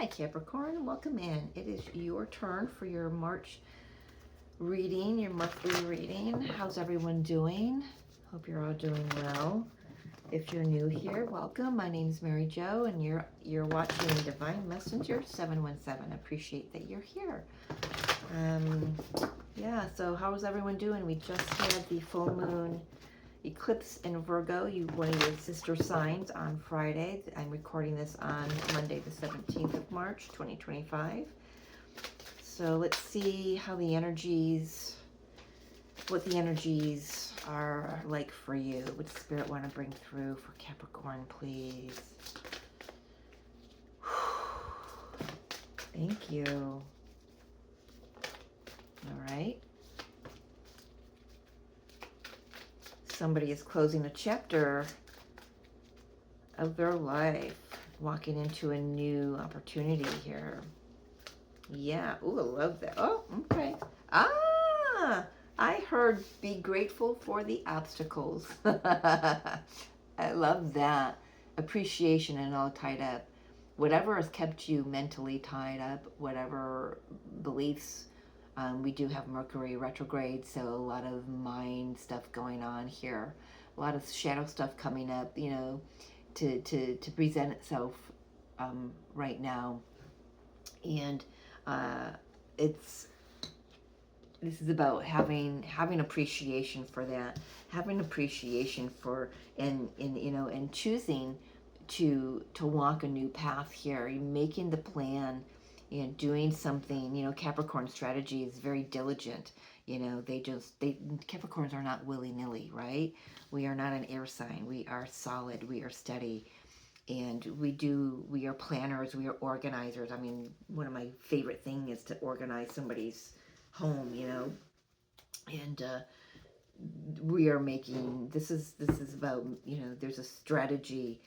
Hi Capricorn, welcome in. It is your turn for your March reading, your monthly reading. How's everyone doing? Hope you're all doing well. If you're new here, welcome. My name is Mary Jo, and you're watching Divine Messenger 717. Appreciate that you're here. Yeah, so how's everyone doing? We just had the full moon eclipse in Virgo, one of your sister signs, on Friday. I'm recording this on Monday, the 17th of March, 2025. So let's see how the energies, what the energies are like for you. What does Spirit want to bring through for Capricorn, please? Thank you. All right. Somebody is closing a chapter of their life, walking into a new opportunity here. Yeah. Ooh, I love that. Oh, okay. Ah, I heard be grateful for the obstacles. I love that. Appreciation and all tied up. Whatever has kept you mentally tied up, whatever beliefs. We do have Mercury retrograde, so a lot of mind stuff going on here. A lot of shadow stuff coming up, you know, to present itself right now. And this is about having appreciation for that, having appreciation for and you know, and choosing to walk a new path here. You're making the plan, you know, doing something. You know, Capricorn strategy is very diligent. You know, Capricorns are not willy-nilly, right? We are not an air sign. We are solid. We are steady. And we are planners. We are organizers. I mean, one of my favorite things is to organize somebody's home, you know. And we are making, this is about, you know, there's a strategy.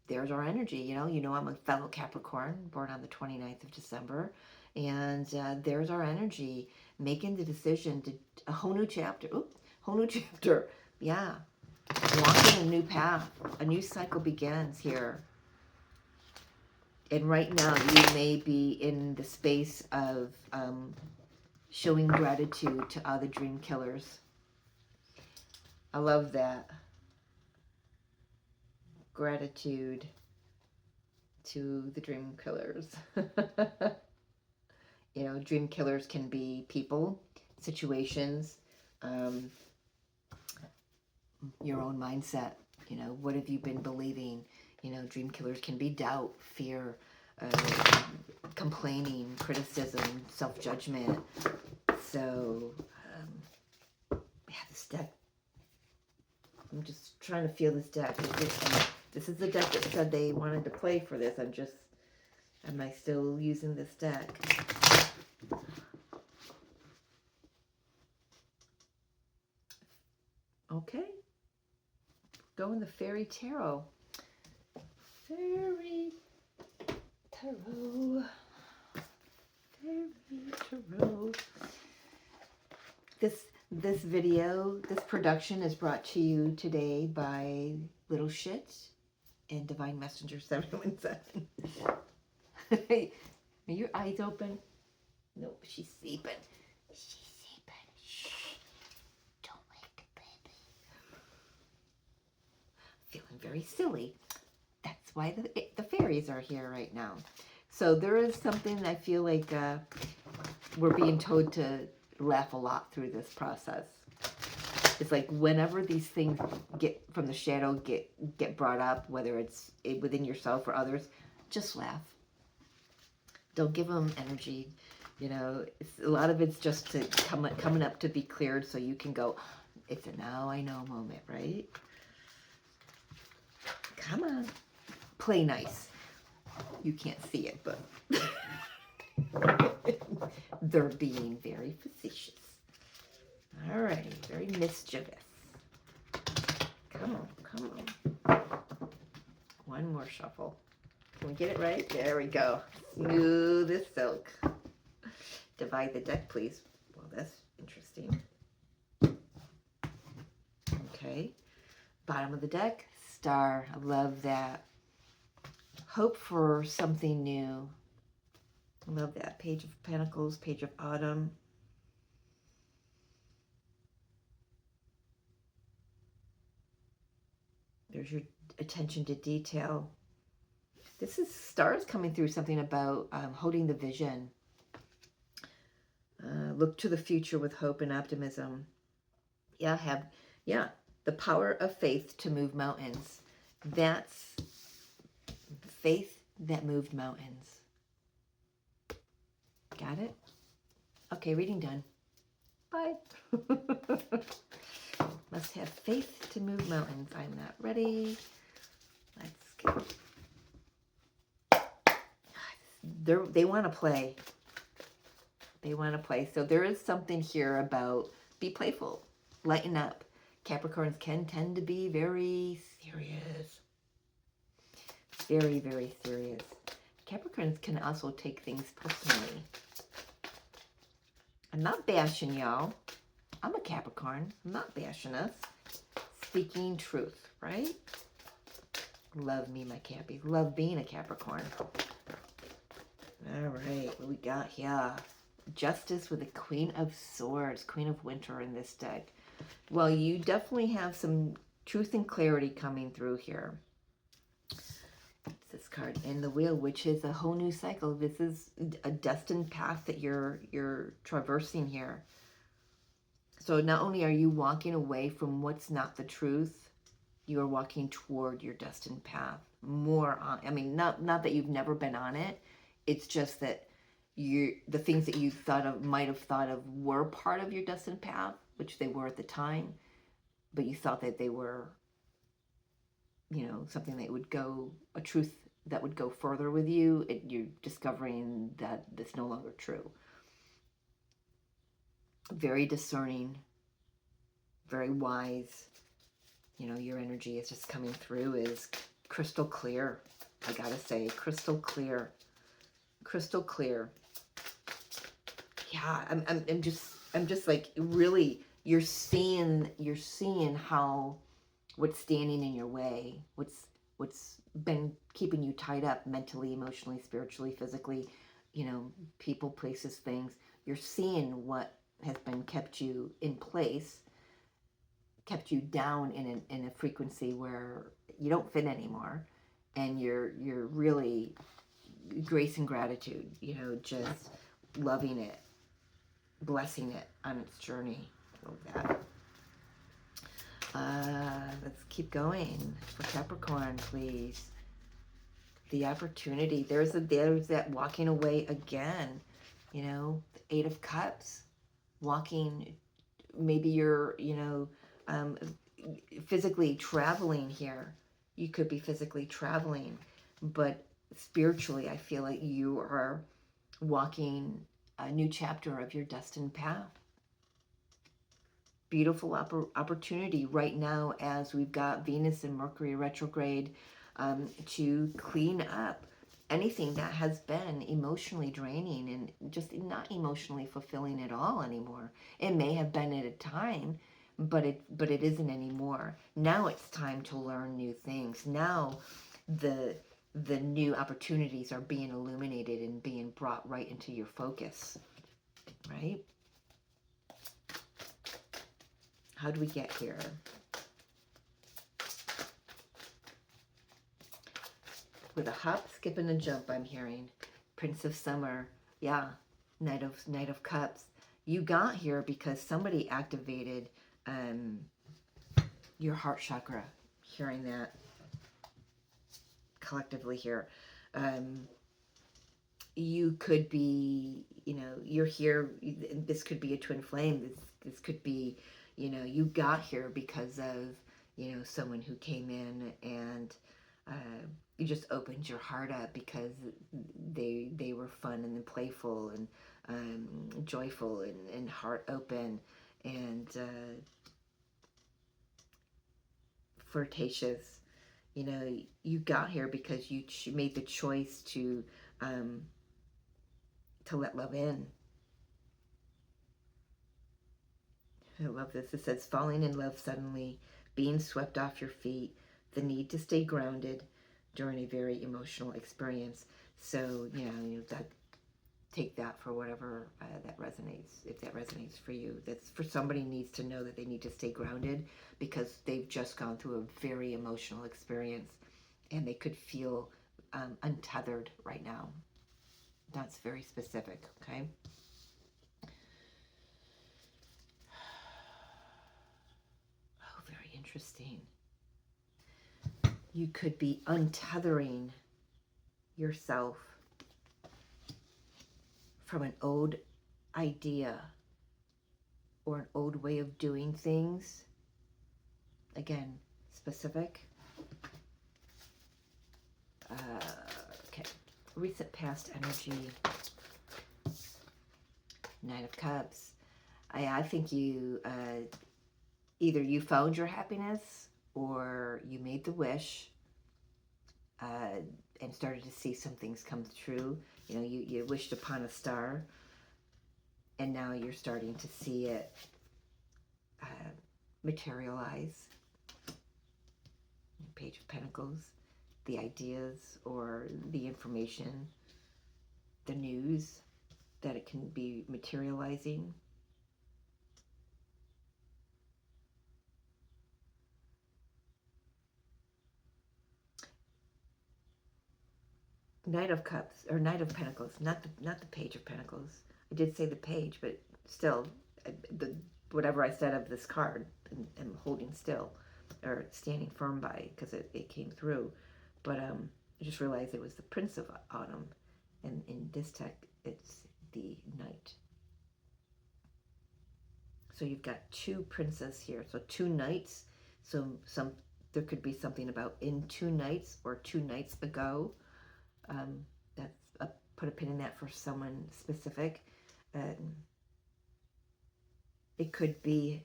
There's our energy, you know, I'm a fellow Capricorn, born on the 29th of December, and there's our energy, making the decision to a whole new chapter. Yeah, walking a new path, a new cycle begins here. And right now you may be in the space of showing gratitude to other dream killers. I love that. Gratitude to the dream killers. You know, dream killers can be people, situations, your own mindset. You know, what have you been believing? You know, dream killers can be doubt, fear, complaining, criticism, self-judgment. So, yeah, this deck, I'm just trying to feel this deck. This is the deck that said they wanted to play for this. Am I still using this deck? Okay. Go in the Fairy Tarot. Fairy Tarot. Fairy Tarot. This video, this production is brought to you today by Little Shit and Divine Messenger 717. Are your eyes open? Nope, she's sleeping. She's sleeping. Shh. Don't wake the baby. Feeling very silly. That's why the fairies are here right now. So there is something I feel like we're being told to laugh a lot through this process. It's like whenever these things get from the shadow get brought up, whether it's within yourself or others, just laugh. Don't give them energy. You know, a lot of it's just to coming up to be cleared, so you can go. It's a now I know moment, right? Come on, play nice. You can't see it, but they're being very facetious. All right, very mischievous. Come on. One more shuffle. Can we get it right? There we go. Smooth as silk. Divide the deck, please. Well, that's interesting. Okay. Bottom of the deck, star. I love that. Hope for something new. I love that. Page of Pentacles, Page of Autumn. There's your attention to detail. This is stars coming through something about holding the vision. Look to the future with hope and optimism. Yeah, the power of faith to move mountains. That's faith that moved mountains. Got it? Okay, reading done. Bye. Must have faith to move mountains. I'm not ready. Let's go. They want to play. They want to play. So there is something here about be playful. Lighten up. Capricorns can tend to be very serious. Very, very serious. Capricorns can also take things personally. I'm not bashing y'all. I'm a Capricorn. I'm not bashing us. Speaking truth, right? Love me, my Cappies. Love being a Capricorn. All right, what we got here? Justice with the Queen of Swords, Queen of Winter in this deck. Well, you definitely have some truth and clarity coming through here. It's this card in the Wheel, which is a whole new cycle. This is a destined path that you're traversing here. So not only are you walking away from what's not the truth, you are walking toward your destined path. More on, I mean, not that you've never been on it. It's just that the things that you might have thought of were part of your destined path, which they were at the time, but you thought that they were, something that would go, a truth that would go further with you. You're discovering that that's no longer true. Very discerning, very wise. Your energy is just coming through is crystal clear. I gotta say, crystal clear. Crystal clear. Yeah, I'm just like, really, you're seeing how what's standing in your way, what's been keeping you tied up mentally, emotionally, spiritually, physically, people, places, things. You're seeing what has been kept you in place, kept you down in a frequency where you don't fit anymore, and you're really grace and gratitude, just loving it, blessing it on its journey. Love that. Let's keep going for Capricorn, please. The opportunity. There's that walking away again. The Eight of Cups. Walking. Maybe you're, physically traveling here. You could be physically traveling, but spiritually, I feel like you are walking a new chapter of your destined path. Beautiful opportunity right now as we've got Venus and Mercury retrograde to clean up anything that has been emotionally draining and just not emotionally fulfilling at all anymore. It may have been at a time, but it isn't anymore. Now it's time to learn new things. Now the new opportunities are being illuminated and being brought right into your focus, right? How do we get here? With a hop, skip, and a jump, I'm hearing. Prince of Summer. Yeah. Knight of Cups. You got here because somebody activated your heart chakra. Hearing that collectively here. You could be, you're here. This could be a twin flame. This could be, you got here because of, someone who came in and you just opened your heart up because they were fun and playful and joyful and heart open and flirtatious. You got here because you made the choice to let love in. I love this. It says, falling in love suddenly, being swept off your feet, the need to stay grounded, during a very emotional experience. So, that, take that for whatever that resonates, if that resonates for you. That's for somebody needs to know that they need to stay grounded because they've just gone through a very emotional experience and they could feel untethered right now. That's very specific, okay? Oh, very interesting. You could be untethering yourself from an old idea or an old way of doing things. Again, specific. Okay, recent past energy. Knight of Cups. I think you, either you found your happiness or you made the wish and started to see some things come true. You wished upon a star and now you're starting to see it materialize. Page of Pentacles, the ideas or the information, the news that it can be materializing. Knight of Cups, or Knight of Pentacles, not the Page of Pentacles. I did say the Page, but still, whatever I said of this card, I'm holding still, or standing firm by, because it came through. But I just realized it was the Prince of Autumn, and in this deck, it's the Knight. So you've got two princes here, so two knights. So there could be something about in two nights or 2 nights ago. Put a pin in that for someone specific. It could be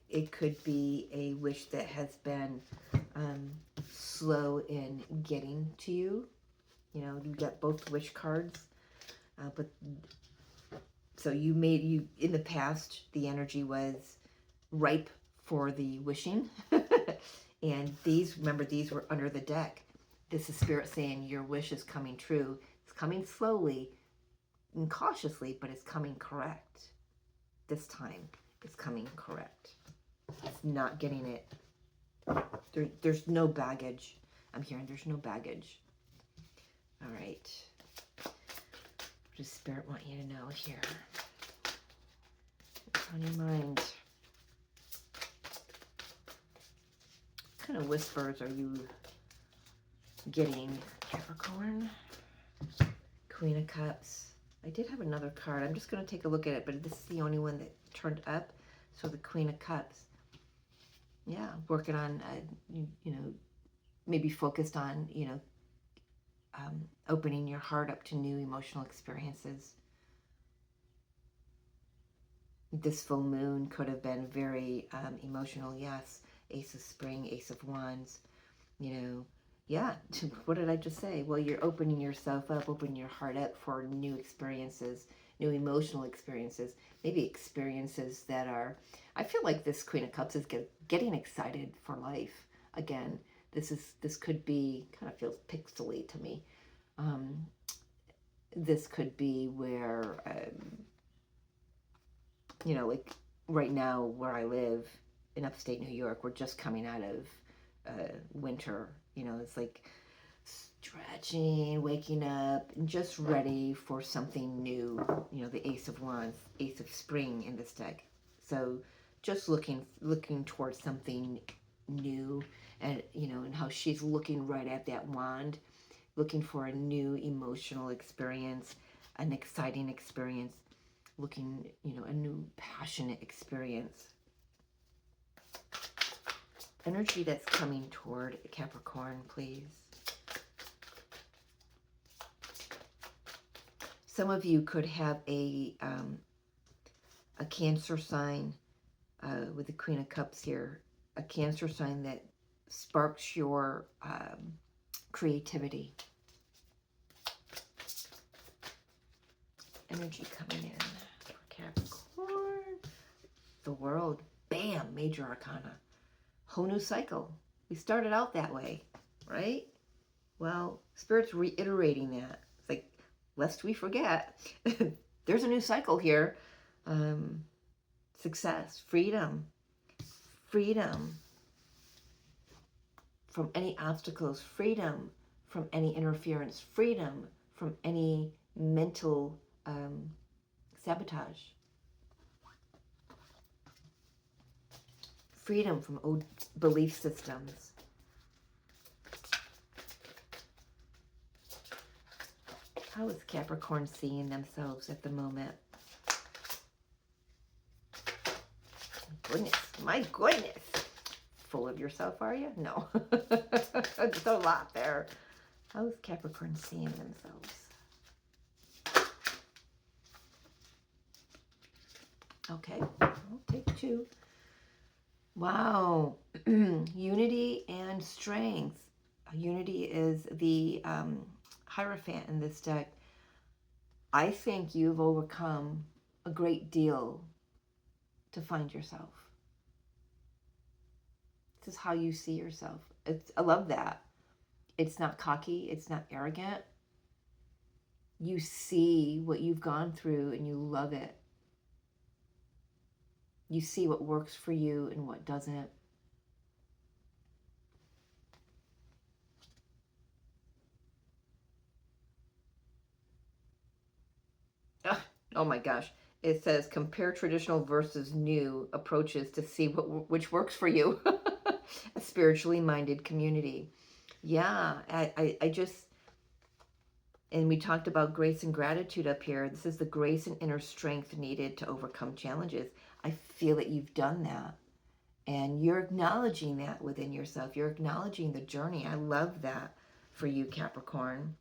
a wish that has been slow in getting to you. You got both wish cards, but so in the past the energy was ripe for the wishing, and remember these were under the deck. This is Spirit saying your wish is coming true. It's coming slowly and cautiously, but it's coming correct. This time, it's coming correct. It's not getting it. There's no baggage. I'm hearing there's no baggage. All right. What does Spirit want you to know here? What's on your mind? What kind of whispers are you getting, Capricorn? Queen of Cups. I did have another card. I'm just going to take a look at it, but this is the only one that turned up. So the Queen of Cups. Yeah, working on, maybe focused on, opening your heart up to new emotional experiences. This full moon could have been very emotional. Yes, Ace of Spring, Ace of Wands, yeah, what did I just say? Well, you're opening yourself up, opening your heart up for new experiences, new emotional experiences, maybe experiences that are, I feel like this Queen of Cups is getting excited for life again. This could be, kind of feels pixely to me. This could be where, like right now where I live in upstate New York, we're just coming out of winter. It's like stretching, waking up, and just ready for something new. The Ace of Wands, Ace of Spring in this deck. So just looking towards something new, and and how she's looking right at that wand, looking for a new emotional experience, an exciting experience, looking, a new passionate experience. Energy that's coming toward Capricorn, please. Some of you could have a Cancer sign with the Queen of Cups here. A Cancer sign that sparks your creativity. Energy coming in for Capricorn. The World. Bam! Major Arcana. Whole new cycle. We started out that way, right? Well, Spirit's reiterating that. It's like, lest we forget, there's a new cycle here. Um, Success, freedom, freedom from any obstacles, freedom from any interference, freedom from any mental sabotage, freedom from old belief systems. How is Capricorn seeing themselves at the moment? Goodness, my goodness. Full of yourself, are you? No. There's a lot there. How is Capricorn seeing themselves? Okay, I'll take 2. Wow. Unity and strength. Unity is the Hierophant in this deck. I think you've overcome a great deal to find yourself. This is how you see yourself. I love that. It's not cocky. It's not arrogant. You see what you've gone through and you love it. You see what works for you and what doesn't. Oh my gosh. It says compare traditional versus new approaches to see which works for you. A spiritually minded community. Yeah, I just, and we talked about grace and gratitude up here. This is the grace and inner strength needed to overcome challenges. I feel that you've done that. And you're acknowledging that within yourself. You're acknowledging the journey. I love that for you, Capricorn.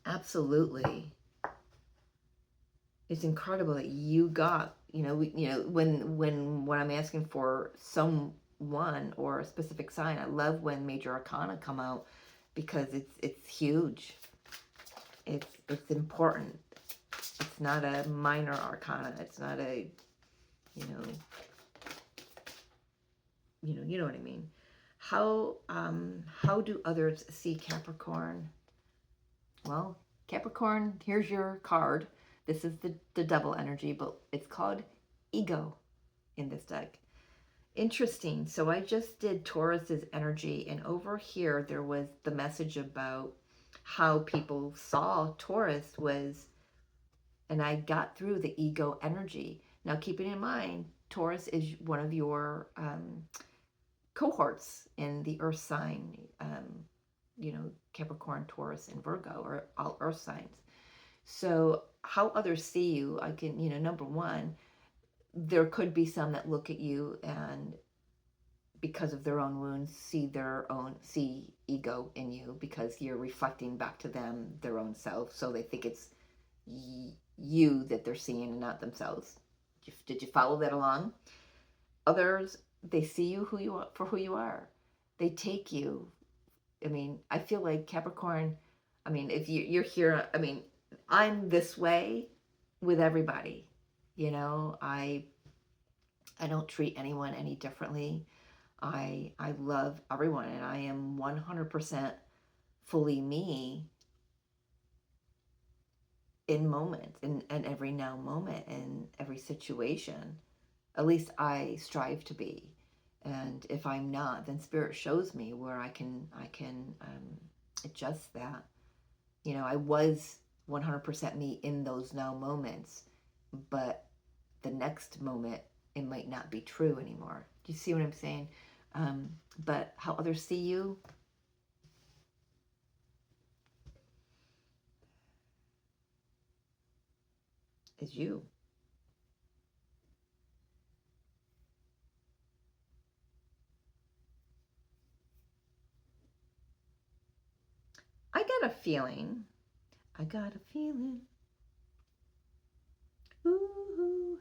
Absolutely. It's incredible that you got, when I'm asking for someone or a specific sign, I love when major arcana come out because it's huge. It's important. It's not a minor arcana. It's not a, you know what I mean. How do others see Capricorn? Well, Capricorn, here's your card. This is the double energy, but it's called ego in this deck. Interesting. So I just did Taurus's energy, and over here there was the message about how people saw Taurus was, and I got through the ego energy. Now, keeping in mind, Taurus is one of your cohorts in the earth sign, Capricorn, Taurus, and Virgo are all earth signs. So how others see you, I can, number one, there could be some that look at you and because of their own wounds see ego in you because you're reflecting back to them their own self. So they think it's you that they're seeing and not themselves. Did you follow that along? Others, they see you for who you are. They take you. I mean, I feel like Capricorn, if you're here, I'm this way with everybody. I don't treat anyone any differently. I love everyone, and I am 100% fully me in moments, in every now moment, in every situation. At least I strive to be. And if I'm not, then Spirit shows me where I can adjust that. I was 100% me in those now moments, but the next moment it might not be true anymore. Do you see what I'm saying? But how others see you, is you. I got a feeling. Ooh.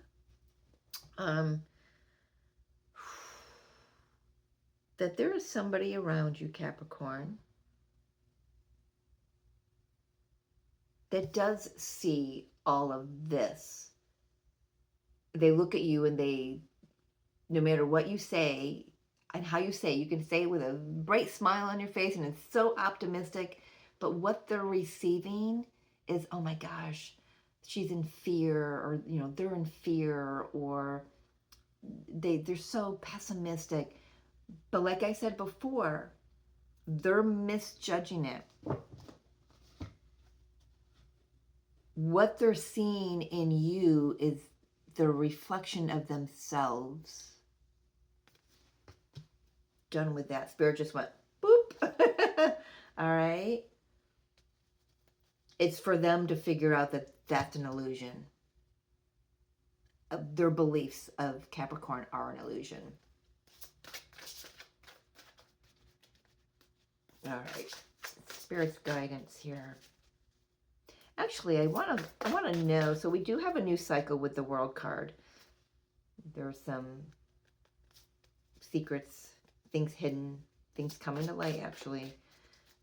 That there is somebody around you, Capricorn, that does see all of this. They look at you and no matter what you say, and how you say it. You can say it with a bright smile on your face and it's so optimistic, but what they're receiving is, oh my gosh, she's in fear, or they're in fear, or they're so pessimistic. But like I said before, they're misjudging it. What they're seeing in you is the reflection of themselves. Done with that. Spirit just went boop. All right. It's for them to figure out that that's an illusion. Their beliefs of Capricorn are an illusion. All right. Spirit's guidance here. Actually, I want to know. So we do have a new cycle with the World card. There are some secrets, things hidden, things coming to light, actually.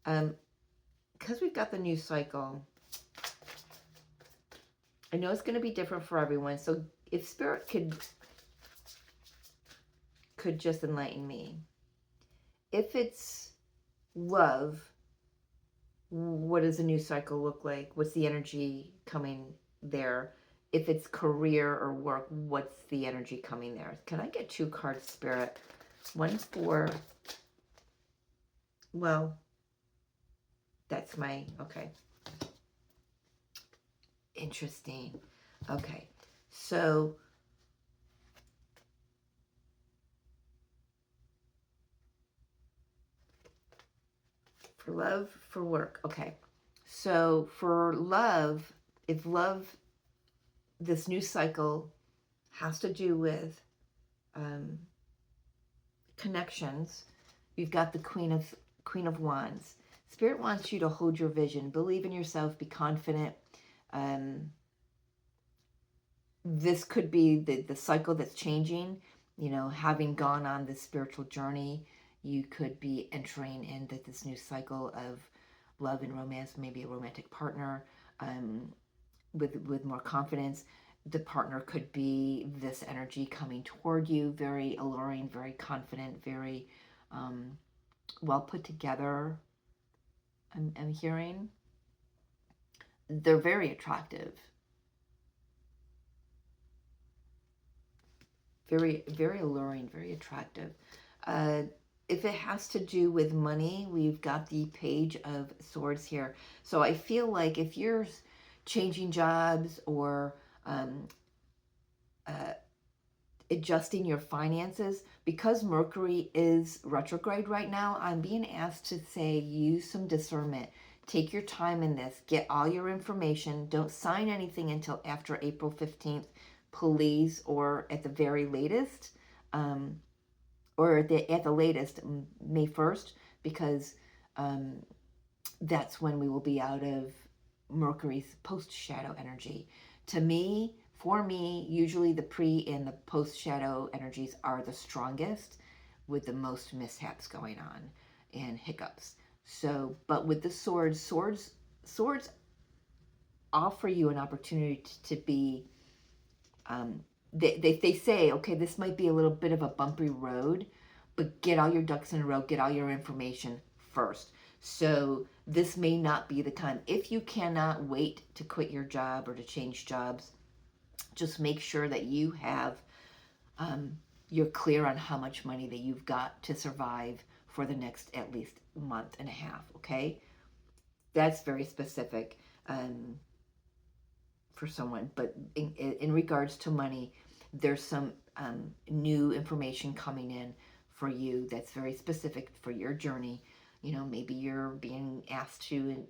Because we've got the new cycle, I know it's going to be different for everyone. So if Spirit could just enlighten me. If it's love, what does the new cycle look like? What's the energy coming there? If it's career or work, what's the energy coming there? Can I get 2 cards, Spirit? One for, well, that's my, okay. Interesting. Okay. So, for love, for work. Okay. So, for love, if love, this new cycle has to do with connections, you've got the Queen of Wands. Spirit wants you to hold your vision, believe in yourself, be confident. This could be the cycle that's changing. Having gone on this spiritual journey, you could be entering into this new cycle of love and romance, maybe a romantic partner, with more confidence. The partner could be this energy coming toward you, very alluring, very confident, very well put together. I'm hearing. They're very attractive. Very, very alluring, very attractive. If it has to do with money, we've got the Page of Swords here. So I feel like if you're changing jobs or adjusting your finances, because Mercury is retrograde right now, I'm being asked to say use some discernment. Take your time in this. Get all your information. Don't sign anything until after April 15th, please, or at the very latest, or at the latest, May 1st, because that's when we will be out of Mercury's post-shadow energy. For me, usually the pre and the post-shadow energies are the strongest, with the most mishaps going on and hiccups. So, but with the swords offer you an opportunity to be, they say, okay, this might be a little bit of a bumpy road, but get all your ducks in a row, get all your information first. So this may not be the time. If you cannot wait to quit your job or to change jobs, just make sure that you have, you're clear on how much money that you've got to survive for the next at least month and a half, okay? That's very specific for someone. But in regards to money, there's some new information coming in for you that's very specific for your journey. Maybe you're being asked to,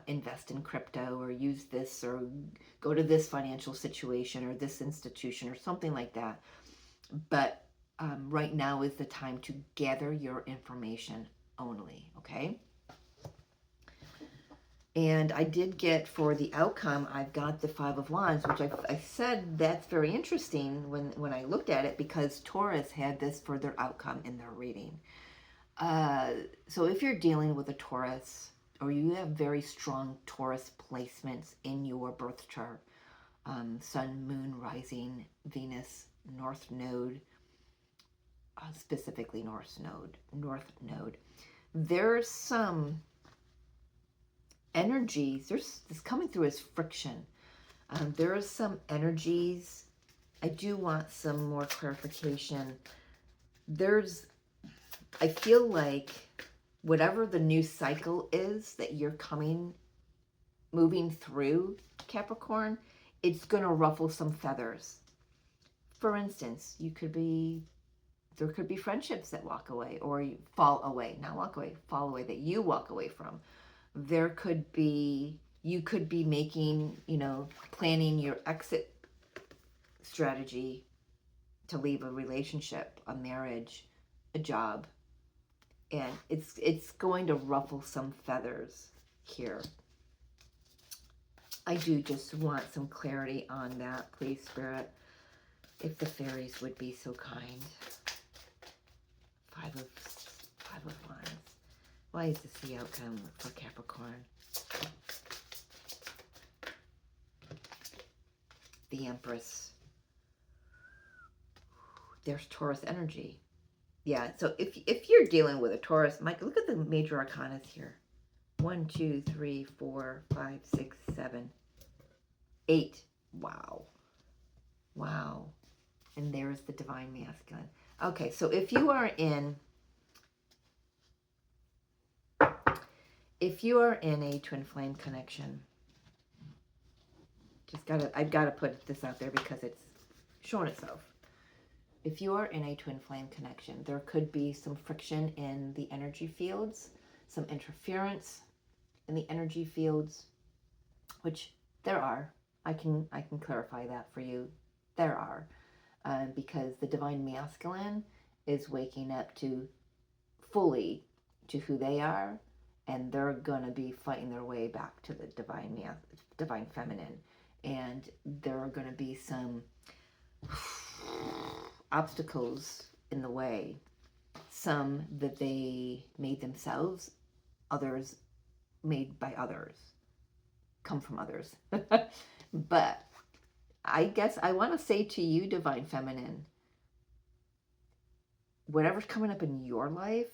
invest in crypto or use this or go to this financial situation or this institution or something like that. But right now is the time to gather your information only, okay? And I did get, for the outcome, I've got the Five of Wands, which I said that's very interesting when I looked at it, because Taurus had this for their outcome in their reading. So if you're dealing with a Taurus, or you have very strong Taurus placements in your birth chart, Sun, Moon, Rising, Venus, North Node, specifically North Node. There's some energies, there's this coming through as friction. There are some energies. I do want some more clarification. I feel like whatever the new cycle is that you're moving through, Capricorn, it's going to ruffle some feathers. For instance, there could be friendships that walk away or fall away, not walk away, fall away, that you walk away from. You could be making, planning your exit strategy to leave a relationship, a marriage, a job. And it's going to ruffle some feathers here. I do just want some clarity on that, please, Spirit. If the fairies would be so kind. Five of Wands. Why is this the outcome for Capricorn? The Empress. There's Taurus energy. Yeah, so if you're dealing with a Taurus, Mike, look at the major arcanas here. 1, 2, 3, 4, 5, 6, 7, 8. Wow. Wow. And there's the Divine Masculine. Okay, so if you are in a twin flame connection, I've got to put this out there because it's showing itself. If you are in a twin flame connection, there could be some friction in the energy fields, some interference in the energy fields, which there are. I can clarify that for you. There are, because the Divine Masculine is waking up fully to who they are, and they're gonna be fighting their way back to the Divine Feminine, and there are gonna be some obstacles in the way, some that they made themselves, others made by others, come from others. But I guess I want to say to you, Divine Feminine, whatever's coming up in your life,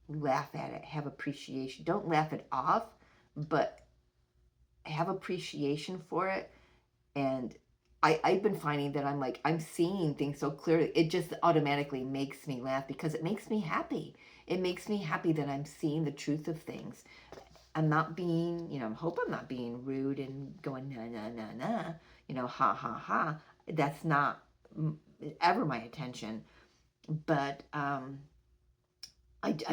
laugh at it, have appreciation. Don't laugh it off, but have appreciation for it. And I've been finding that I'm seeing things so clearly. It just automatically makes me laugh because it makes me happy. It makes me happy that I'm seeing the truth of things. I'm not being, I hope I'm not being rude and going, nah, ha, ha, ha. That's not ever my intention. But I'm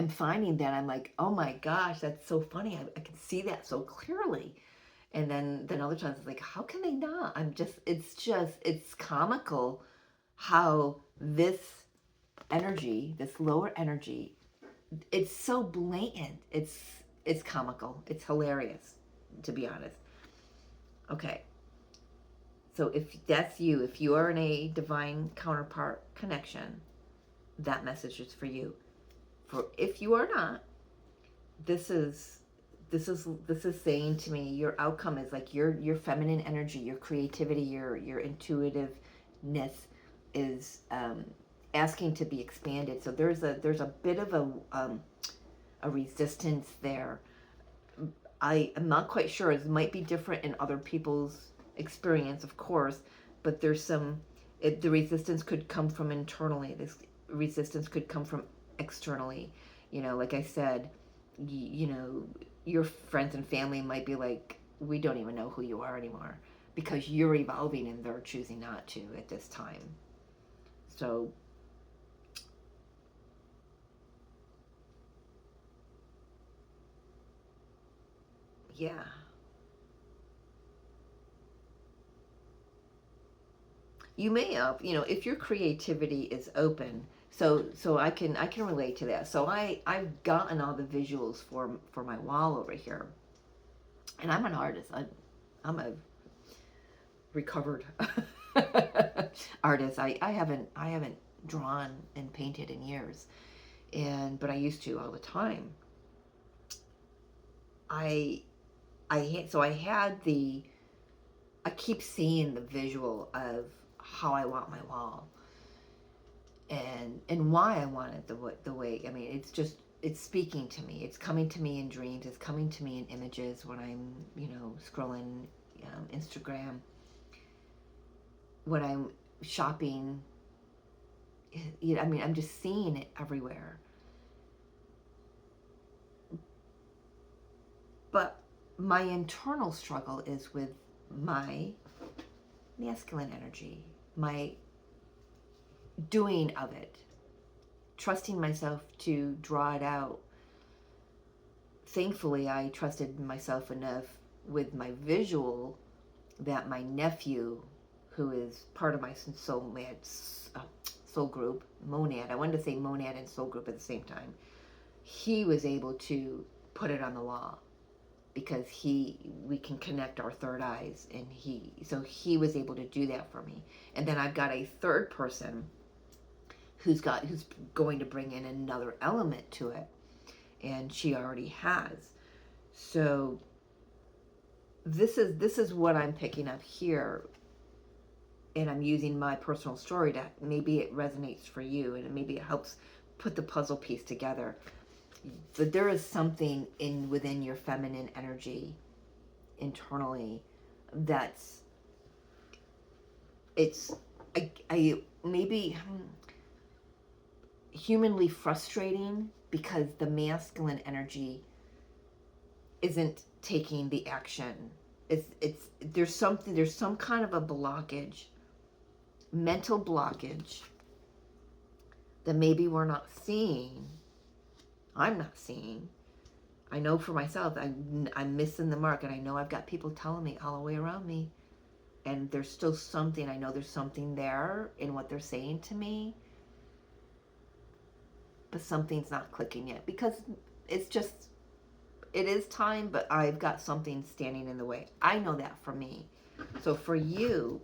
finding that I'm like, oh my gosh, that's so funny. I can see that so clearly. And then other times it's like, how can they not? It's comical how this energy, this lower energy, it's so blatant. It's comical. It's hilarious, to be honest. Okay. So if that's you, if you are in a divine counterpart connection, that message is for you. For if you are not, this is saying to me, your outcome is like your feminine energy, your creativity, your intuitiveness is asking to be expanded. So there's a bit of a resistance there. I am not quite sure. It might be different in other people's experience, of course, but there's the resistance could come from internally. This resistance could come from externally. Like I said, your friends and family might be like, we don't even know who you are anymore because you're evolving and they're choosing not to at this time. So yeah. You may have, if your creativity is open, so I can relate to that. So I've gotten all the visuals for my wall over here, and I'm an artist. I'm a recovered artist. I haven't drawn and painted in years, but I used to all the time. I keep seeing the visual of how I want my wall. and why I want it the way. I mean, it's speaking to me. It's coming to me in dreams. It's coming to me in images when I'm, scrolling Instagram, when I'm shopping. I mean, I'm just seeing it everywhere. But my internal struggle is with my masculine energy, my doing of it, trusting myself to draw it out. Thankfully, I trusted myself enough with my visual that my nephew, who is part of my soul group, monad, I wanted to say monad and soul group at the same time, he was able to put it on the wall, because we can connect our third eyes, and so he was able to do that for me. And then I've got a third person who's going to bring in another element to it, and she already has. So this is what I'm picking up here, and I'm using my personal story to, maybe it resonates for you, and maybe it helps put the puzzle piece together. But there is something within your feminine energy internally that's maybe humanly frustrating, because the masculine energy isn't taking the action. There's some kind of a blockage, mental blockage, that maybe we're not seeing. I'm not seeing. I know for myself, I'm missing the mark, and I know I've got people telling me all the way around me, and there's still something. I know there's something there in what they're saying to me, but something's not clicking yet, because it is time, but I've got something standing in the way. I know that for me. So for you,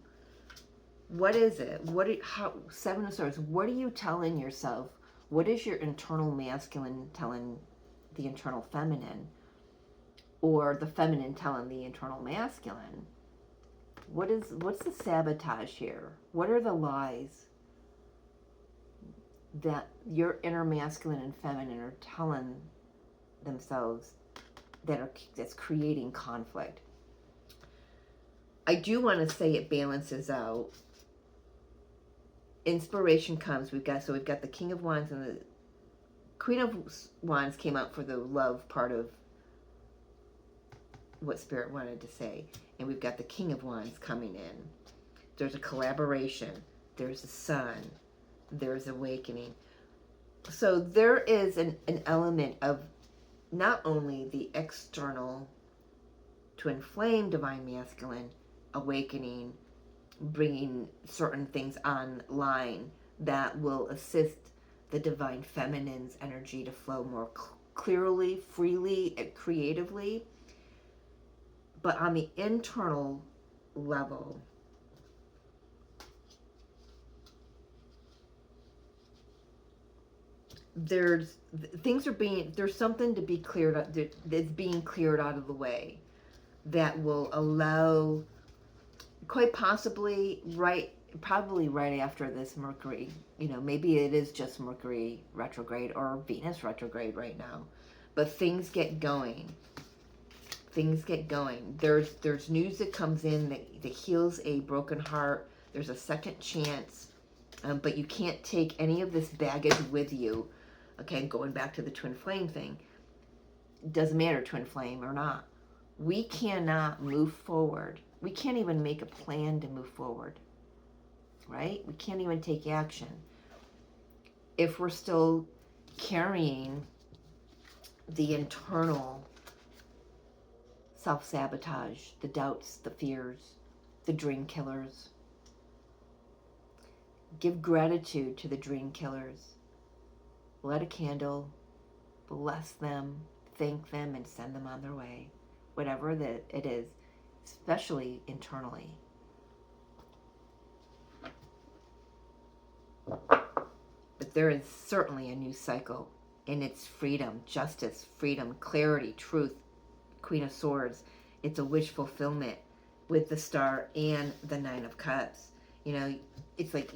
what is it? Seven of Swords, what are you telling yourself? What is your internal masculine telling the internal feminine, or the feminine telling the internal masculine? What's the sabotage here? What are the lies that your inner masculine and feminine are telling themselves that's creating conflict? I do want to say it balances out. Inspiration comes. We've got the King of Wands, and the Queen of Wands came out for the love part of what Spirit wanted to say, and we've got the King of Wands coming in. There's a collaboration. There's a sun. There's awakening. So there is an element of not only the external twin flame divine masculine awakening, bringing certain things online that will assist the divine feminine's energy to flow more clearly, freely, and creatively. But on the internal level, there's something to be cleared up, that's being cleared out of the way, that will allow, quite possibly, probably right after this Mercury, maybe it is just Mercury retrograde or Venus retrograde right now, but things get going. There's news that comes in that heals a broken heart. There's a second chance, but you can't take any of this baggage with you. Okay, going back to the twin flame thing, it doesn't matter, twin flame or not, we cannot move forward. We can't even make a plan to move forward, right? We can't even take action if we're still carrying the internal self-sabotage, the doubts, the fears, the dream killers. Give gratitude to the dream killers. Light a candle, bless them, thank them, and send them on their way. Whatever that it is, especially internally. But there is certainly a new cycle, and it's freedom, justice, freedom, clarity, truth. Queen of Swords, it's a wish fulfillment with the Star and the Nine of Cups. It's like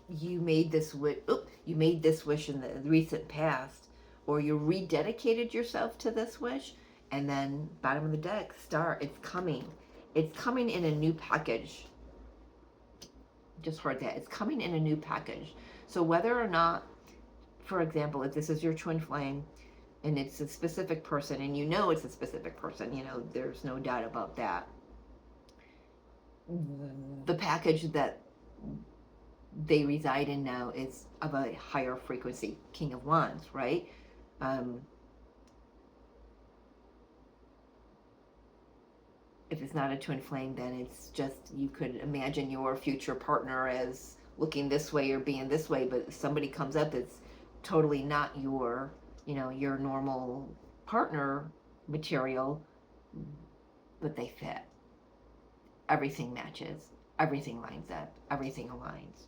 you made this wish. You made this wish in the recent past, or you rededicated yourself to this wish, and then bottom of the deck, Star. It's coming. It's coming in a new package. Just heard that. It's coming in a new package. So whether or not, for example, if this is your twin flame and it's a specific person, and you know it's a specific person, you know, there's no doubt about that. The package that they reside in now is of a higher frequency, King of Wands, right? If it's not a twin flame, then it's just, you could imagine your future partner as looking this way or being this way, but somebody comes up that's totally not your, you know, your normal partner material, but they fit. Everything matches, everything lines up, everything aligns.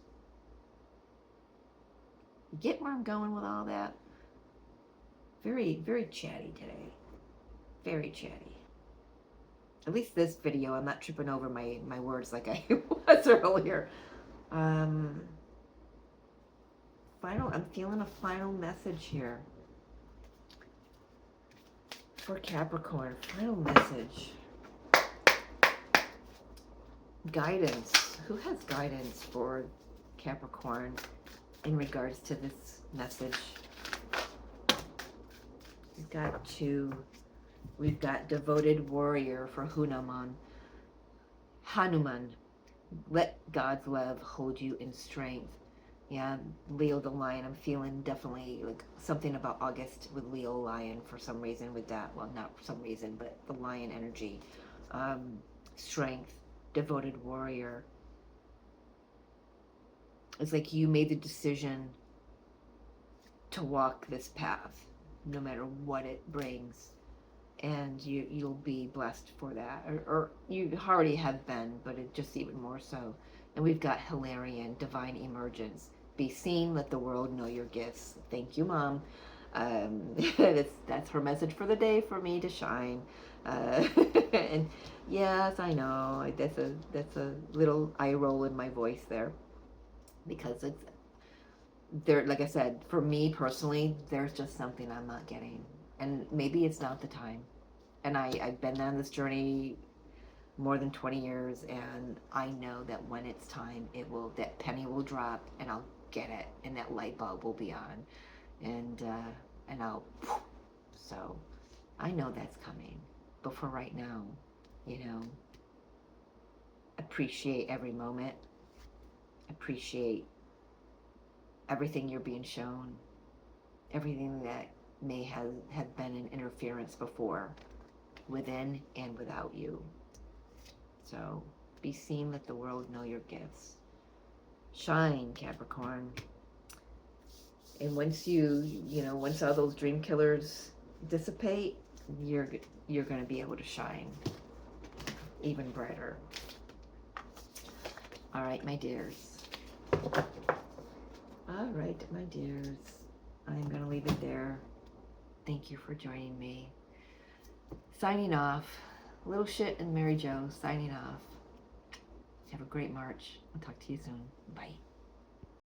Get where I'm going with all that? Very, very chatty today. Very chatty. At least this video, I'm not tripping over my words like I was earlier. I'm feeling a final message here. For Capricorn, final message. Guidance. Who has guidance for Capricorn in regards to this message? We've got two. We've got devoted warrior for Hanuman. Let God's love hold you in strength. Yeah, Leo the Lion. I'm feeling definitely like something about August with Leo Lion for some reason with that. Well, not for some reason, but the lion energy. Strength, devoted warrior. It's like you made the decision to walk this path, no matter what it brings. And you'll be blessed for that, or you already have been, but it just even more so. And we've got Hilarion, divine emergence. Be seen, let the world know your gifts. Thank you, Mom. That's her message for the day, for me to shine. And yes, I know that's a little eye roll in my voice there, because it's there. Like I said, for me personally, there's just something I'm not getting. And maybe it's not the time. And I've been on this journey more than 20 years, and I know that when it's time, that penny will drop, and I'll get it, and that light bulb will be on, and so I know that's coming. But for right now, you know, appreciate every moment, appreciate everything you're being shown, everything that may have been an interference before, within and without you. So be seen, let the world know your gifts. Shine, Capricorn. And once once all those dream killers dissipate, you're going to be able to shine even brighter. All right, my dears. All right, my dears. I'm going to leave it there. Thank you for joining me. Signing off. Little Shit and Mary Jo signing off. Have a great March. I'll talk to you soon. Bye.